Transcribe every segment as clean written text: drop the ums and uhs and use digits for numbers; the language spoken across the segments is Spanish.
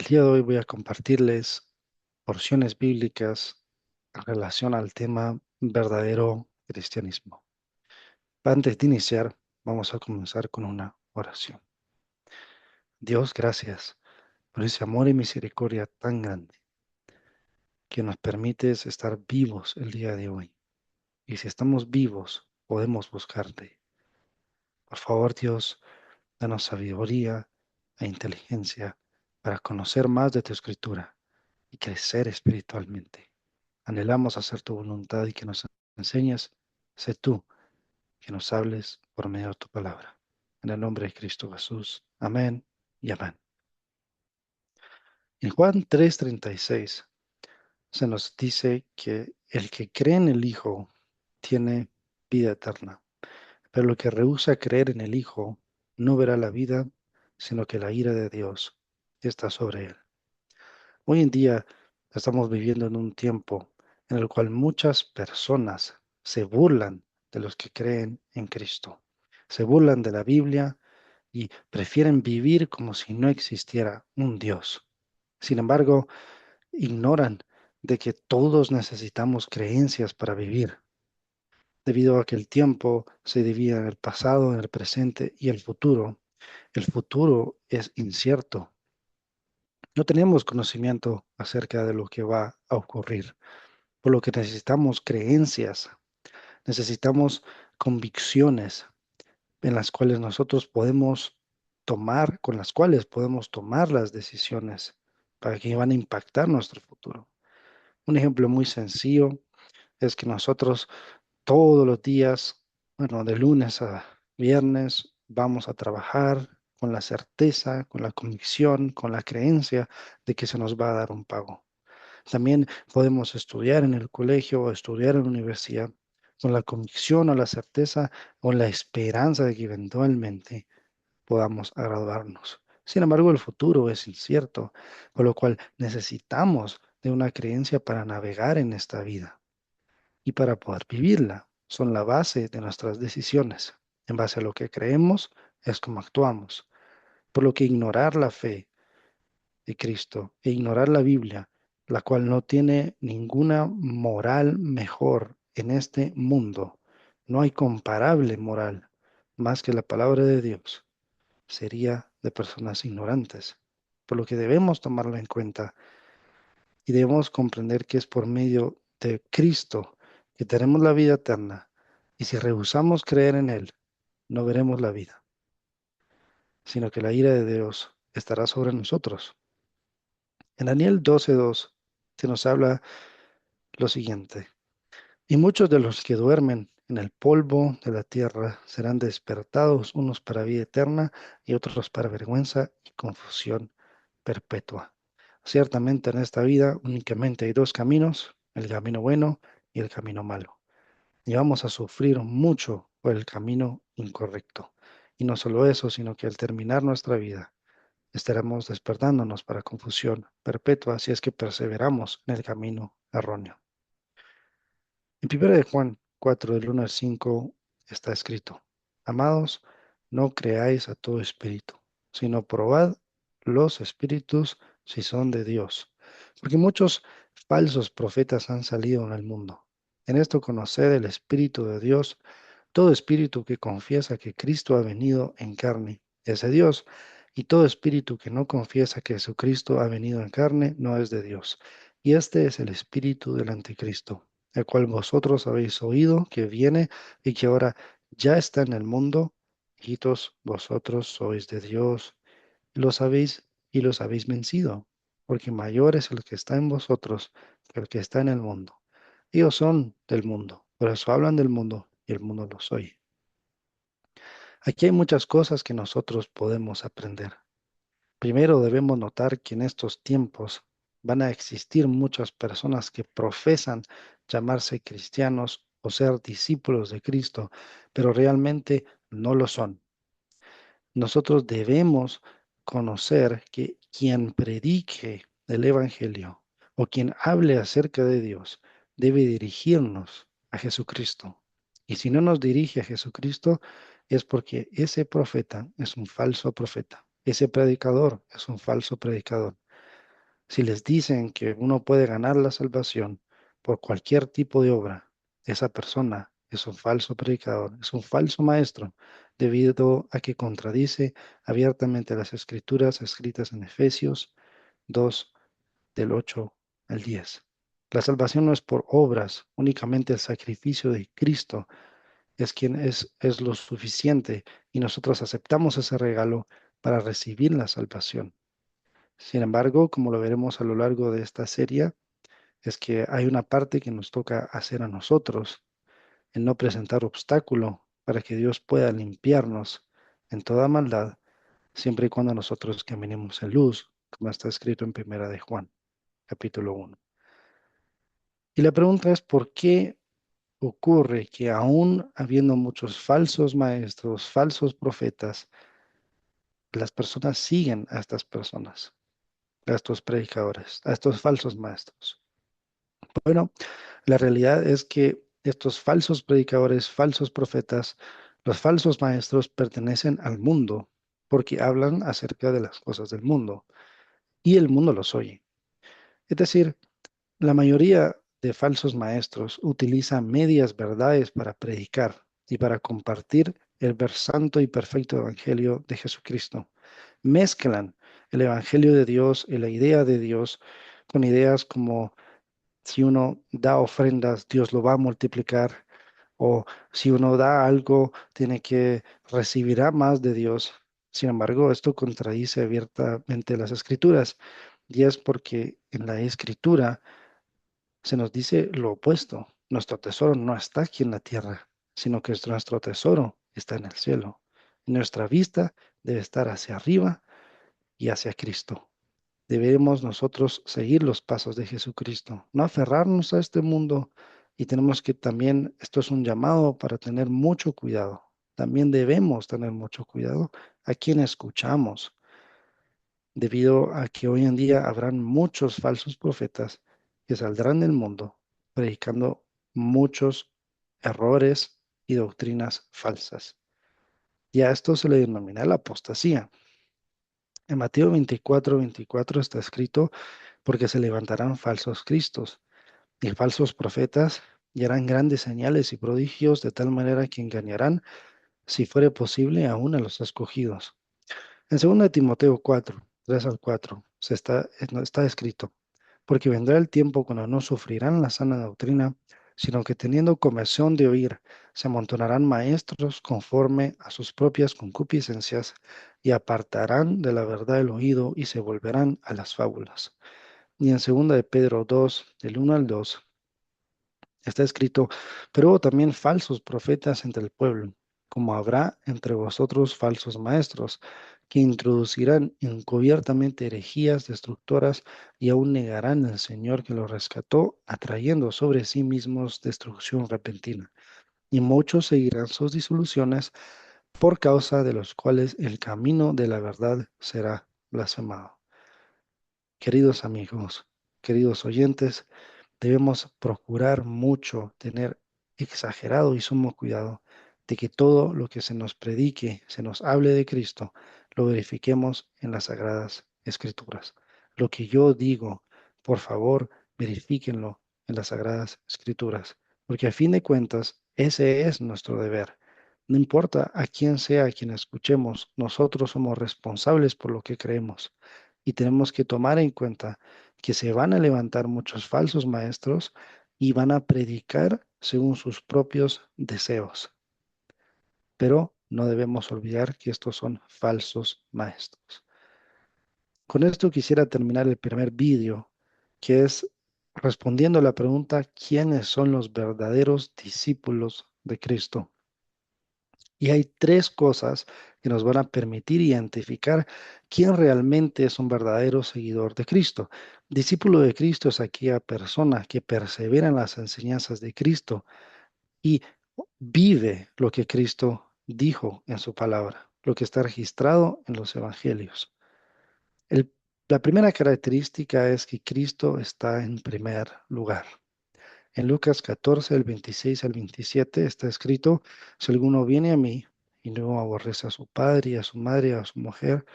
El día de hoy voy a compartirles porciones bíblicas en relación al tema verdadero cristianismo. Antes de iniciar, vamos a comenzar con una oración. Dios, gracias por ese amor y misericordia tan grande que nos permites estar vivos el día de hoy. Y si estamos vivos, podemos buscarte. Por favor, Dios, danos sabiduría e inteligencia para conocer más de tu escritura y crecer espiritualmente. Anhelamos hacer tu voluntad y que nos enseñes. Sé tú que nos hables por medio de tu palabra. En el nombre de Cristo Jesús. Amén y amén. En Juan 3:36 se nos dice que el que cree en el Hijo tiene vida eterna, pero el que rehúsa creer en el Hijo no verá la vida, sino que la ira de Dios está sobre él. Hoy en día estamos viviendo en un tiempo en el cual muchas personas se burlan de los que creen en Cristo. Se burlan de la Biblia y prefieren vivir como si no existiera un Dios. Sin embargo, ignoran de que todos necesitamos creencias para vivir, debido a que el tiempo se divide en el pasado, en el presente y el futuro. El futuro es incierto. No tenemos conocimiento acerca de lo que va a ocurrir, por lo que necesitamos creencias, necesitamos convicciones en las cuales nosotros podemos tomar, con las cuales podemos tomar las decisiones para que van a impactar nuestro futuro. Un ejemplo muy sencillo es que nosotros todos los días, bueno, de lunes a viernes, vamos a trabajar con la certeza, con la convicción, con la creencia de que se nos va a dar un pago. También podemos estudiar en el colegio o estudiar en la universidad con la convicción o la certeza o la esperanza de que eventualmente podamos graduarnos. Sin embargo, el futuro es incierto, por lo cual necesitamos de una creencia para navegar en esta vida y para poder vivirla. Son la base de nuestras decisiones. En base a lo que creemos es como actuamos. Por lo que ignorar la fe de Cristo e ignorar la Biblia, la cual no tiene ninguna moral mejor en este mundo. No hay comparable moral más que la palabra de Dios. Sería de personas ignorantes. Por lo que debemos tomarlo en cuenta y debemos comprender que es por medio de Cristo que tenemos la vida eterna. Y si rehusamos creer en Él, no veremos la vida, sino que la ira de Dios estará sobre nosotros. En Daniel 12:2 se nos habla lo siguiente. Y muchos de los que duermen en el polvo de la tierra serán despertados, unos para vida eterna y otros para vergüenza y confusión perpetua. Ciertamente en esta vida únicamente hay dos caminos, el camino bueno y el camino malo. Y vamos a sufrir mucho por el camino incorrecto. Y no solo eso, sino que al terminar nuestra vida, estaremos despertándonos para confusión perpetua si es que perseveramos en el camino erróneo. En 1 de Juan 4, del 1 al 5, está escrito, amados, no creáis a todo espíritu, sino probad los espíritus si son de Dios, porque muchos falsos profetas han salido en el mundo. En esto conoced el Espíritu de Dios. Todo espíritu que confiesa que Cristo ha venido en carne es de Dios, y todo espíritu que no confiesa que Jesucristo ha venido en carne no es de Dios. Y este es el espíritu del anticristo, el cual vosotros habéis oído que viene y que ahora ya está en el mundo. Hijitos, vosotros sois de Dios, lo sabéis y los habéis vencido, porque mayor es el que está en vosotros que el que está en el mundo. Ellos son del mundo, por eso hablan del mundo y el mundo los oye. Aquí hay muchas cosas que nosotros podemos aprender. Primero debemos notar que en estos tiempos van a existir muchas personas que profesan llamarse cristianos o ser discípulos de Cristo, pero realmente no lo son. Nosotros debemos conocer que quien predique el Evangelio o quien hable acerca de Dios debe dirigirnos a Jesucristo. Y si no nos dirige a Jesucristo, es porque ese profeta es un falso profeta. Ese predicador es un falso predicador. Si les dicen que uno puede ganar la salvación por cualquier tipo de obra, esa persona es un falso predicador, es un falso maestro, debido a que contradice abiertamente las escrituras escritas en Efesios 2, del 8 al 10. La salvación no es por obras, únicamente el sacrificio de Cristo es quien es lo suficiente y nosotros aceptamos ese regalo para recibir la salvación. Sin embargo, como lo veremos a lo largo de esta serie, es que hay una parte que nos toca hacer a nosotros, el no presentar obstáculo para que Dios pueda limpiarnos en toda maldad, siempre y cuando nosotros caminemos en luz, como está escrito en Primera de Juan, capítulo 1. Y la pregunta es, ¿por qué ocurre que aún habiendo muchos falsos maestros, falsos profetas, las personas siguen a estas personas, a estos predicadores, a estos falsos maestros? Bueno, la realidad es que estos falsos predicadores, falsos profetas, los falsos maestros pertenecen al mundo porque hablan acerca de las cosas del mundo y el mundo los oye. Es decir, la mayoría de falsos maestros utilizan medias verdades para predicar y para compartir el santo y perfecto evangelio de Jesucristo. Mezclan el evangelio de Dios y la idea de Dios con ideas como si uno da ofrendas, Dios lo va a multiplicar, o si uno da algo, tiene que recibirá más de Dios. Sin embargo, esto contradice abiertamente las escrituras, y es porque en la escritura se nos dice lo opuesto. Nuestro tesoro no está aquí en la tierra, sino que nuestro tesoro está en el cielo. Y nuestra vista debe estar hacia arriba y hacia Cristo. Debemos nosotros seguir los pasos de Jesucristo, no aferrarnos a este mundo, y tenemos que también, esto es un llamado para tener mucho cuidado. También debemos tener mucho cuidado a quien escuchamos, debido a que hoy en día habrán muchos falsos profetas que saldrán del mundo predicando muchos errores y doctrinas falsas. Y a esto se le denomina la apostasía. En Mateo 24:24 está escrito, porque se levantarán falsos cristos y falsos profetas y harán grandes señales y prodigios de tal manera que engañarán, si fuere posible, aún a los escogidos. En 2 Timoteo 4:3 al 4, está escrito, porque vendrá el tiempo cuando no sufrirán la sana doctrina, sino que teniendo comezón de oír, se amontonarán maestros conforme a sus propias concupiscencias y apartarán de la verdad el oído y se volverán a las fábulas. Y en 2 de Pedro 2, del 1 al 2, está escrito, pero hubo también falsos profetas entre el pueblo, como habrá entre vosotros falsos maestros, que introducirán encubiertamente herejías destructoras y aún negarán al Señor que los rescató, atrayendo sobre sí mismos destrucción repentina. Y muchos seguirán sus disoluciones, por causa de los cuales el camino de la verdad será blasfemado. Queridos amigos, queridos oyentes, debemos procurar mucho tener exagerado y sumo cuidado de que todo lo que se nos predique, se nos hable de Cristo, lo verifiquemos en las Sagradas Escrituras. Lo que yo digo, por favor, verifíquenlo en las Sagradas Escrituras, porque a fin de cuentas, ese es nuestro deber. No importa a quién sea a quien escuchemos, nosotros somos responsables por lo que creemos y tenemos que tomar en cuenta que se van a levantar muchos falsos maestros y van a predicar según sus propios deseos. Pero no debemos olvidar que estos son falsos maestros. Con esto quisiera terminar el primer vídeo, que es respondiendo a la pregunta, ¿quiénes son los verdaderos discípulos de Cristo? Y hay tres cosas que nos van a permitir identificar quién realmente es un verdadero seguidor de Cristo. Discípulo de Cristo es aquella persona que persevera en las enseñanzas de Cristo y vive lo que Cristo dijo en su palabra, lo que está registrado en los evangelios. El- la primera característica es que Cristo está en primer lugar. En Lucas 14, el 26 al 27 está escrito, si alguno viene a mí y no aborrece a su padre y a su madre y a su mujer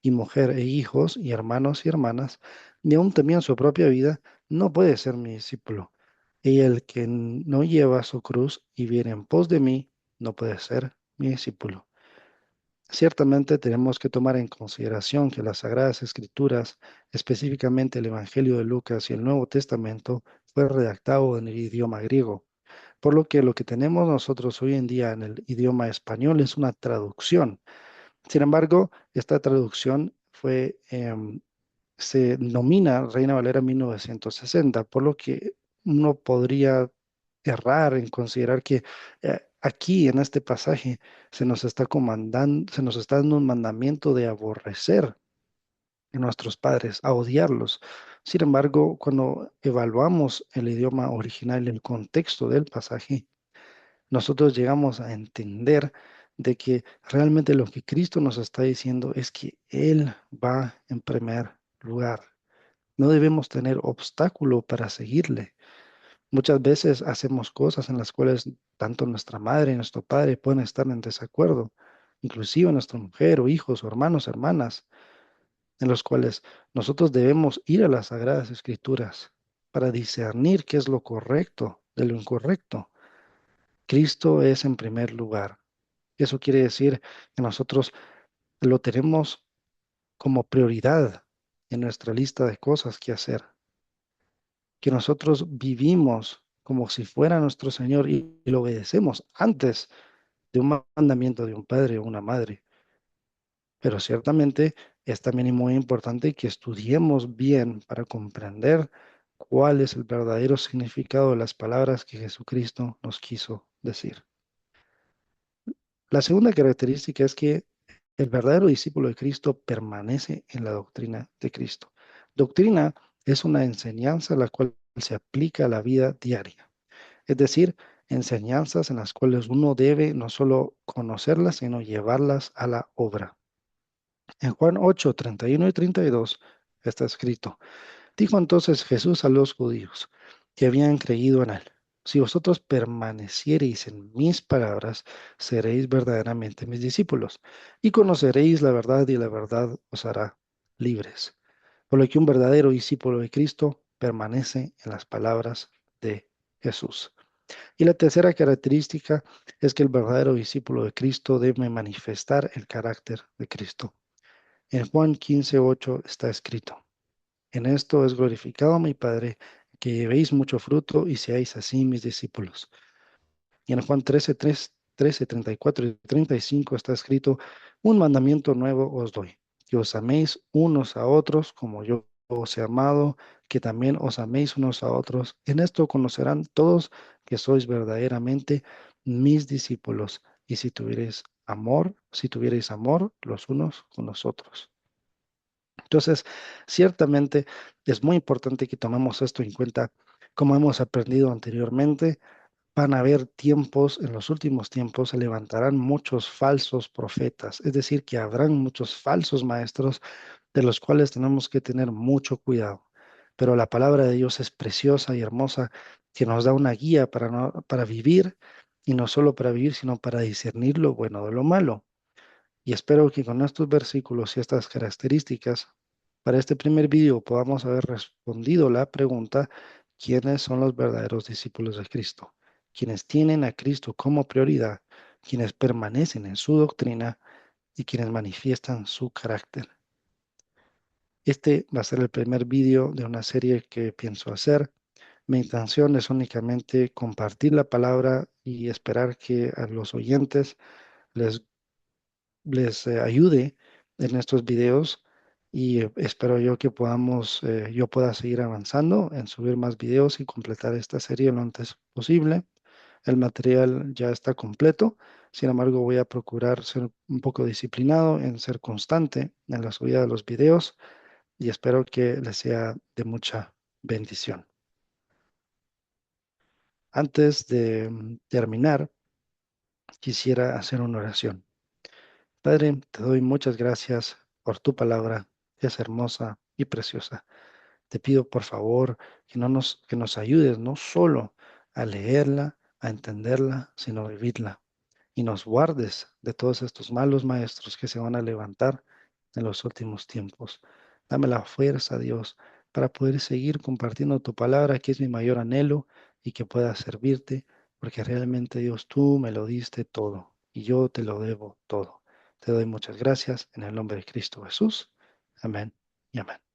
y mujer e hijos y hermanos y hermanas, y aún también su propia vida, no puede ser mi discípulo. Y el que no lleva su cruz y viene en pos de mí, no puede ser mi discípulo. Ciertamente tenemos que tomar en consideración que las Sagradas Escrituras, específicamente el Evangelio de Lucas y el Nuevo Testamento, fue redactado en el idioma griego, por lo que tenemos nosotros hoy en día en el idioma español es una traducción. Sin embargo, esta traducción se denomina Reina Valera 1960, por lo que uno podría errar en considerar que aquí en este pasaje se nos está dando un mandamiento de aborrecer a nuestros padres, a odiarlos. Sin embargo, cuando evaluamos el idioma original y el contexto del pasaje, nosotros llegamos a entender de que realmente lo que Cristo nos está diciendo es que Él va en primer lugar. No debemos tener obstáculo para seguirle. Muchas veces hacemos cosas en las cuales tanto nuestra madre y nuestro padre pueden estar en desacuerdo, inclusive nuestra mujer o hijos o hermanos, hermanas, en los cuales nosotros debemos ir a las Sagradas Escrituras para discernir qué es lo correcto de lo incorrecto. Cristo es en primer lugar. Eso quiere decir que nosotros lo tenemos como prioridad en nuestra lista de cosas que hacer, que nosotros vivimos como si fuera nuestro Señor y lo obedecemos antes de un mandamiento de un padre o una madre. Pero ciertamente es también muy importante que estudiemos bien para comprender cuál es el verdadero significado de las palabras que Jesucristo nos quiso decir. La segunda característica es que el verdadero discípulo de Cristo permanece en la doctrina de Cristo. Doctrina es una enseñanza la cual se aplica a la vida diaria, es decir, enseñanzas en las cuales uno debe no solo conocerlas, sino llevarlas a la obra. En Juan 8, 31 y 32 está escrito, dijo entonces Jesús a los judíos que habían creído en él, si vosotros permaneciereis en mis palabras, seréis verdaderamente mis discípulos y conoceréis la verdad y la verdad os hará libres. Por lo que un verdadero discípulo de Cristo permanece en las palabras de Jesús. Y la tercera característica es que el verdadero discípulo de Cristo debe manifestar el carácter de Cristo. En Juan 15:8 está escrito, en esto es glorificado mi Padre, que llevéis mucho fruto y seáis así mis discípulos. Y en Juan 13, 34 y 35 está escrito, un mandamiento nuevo os doy, que os améis unos a otros como yo os he amado, que también os améis unos a otros. En esto conocerán todos que sois verdaderamente mis discípulos, y si tuvierais amor los unos con los otros. Entonces, ciertamente es muy importante que tomemos esto en cuenta. Como hemos aprendido anteriormente, van a haber tiempos, en los últimos tiempos se levantarán muchos falsos profetas, es decir, que habrán muchos falsos maestros de los cuales tenemos que tener mucho cuidado. Pero la palabra de Dios es preciosa y hermosa, que nos da una guía para, para vivir, y no solo para vivir, sino para discernir lo bueno de lo malo. Y espero que con estos versículos y estas características, para este primer video podamos haber respondido la pregunta, ¿quiénes son los verdaderos discípulos de Cristo? Quienes tienen a Cristo como prioridad, quienes permanecen en su doctrina y quienes manifiestan su carácter. Este va a ser el primer video de una serie que pienso hacer. Mi intención es únicamente compartir la palabra y esperar que a los oyentes les ayude en estos videos y espero yo que yo pueda seguir avanzando en subir más videos y completar esta serie lo antes posible. El material ya está completo, sin embargo voy a procurar ser un poco disciplinado en ser constante en la subida de los videos y espero que les sea de mucha bendición. Antes de terminar, quisiera hacer una oración. Padre, te doy muchas gracias por tu palabra, es hermosa y preciosa. Te pido por favor que nos ayudes no solo a leerla, a entenderla, sino a vivirla. Y nos guardes de todos estos malos maestros que se van a levantar en los últimos tiempos. Dame la fuerza, Dios, para poder seguir compartiendo tu palabra, que es mi mayor anhelo y que pueda servirte, porque realmente, Dios, tú me lo diste todo y yo te lo debo todo. Te doy muchas gracias en el nombre de Cristo Jesús. Amén y amén.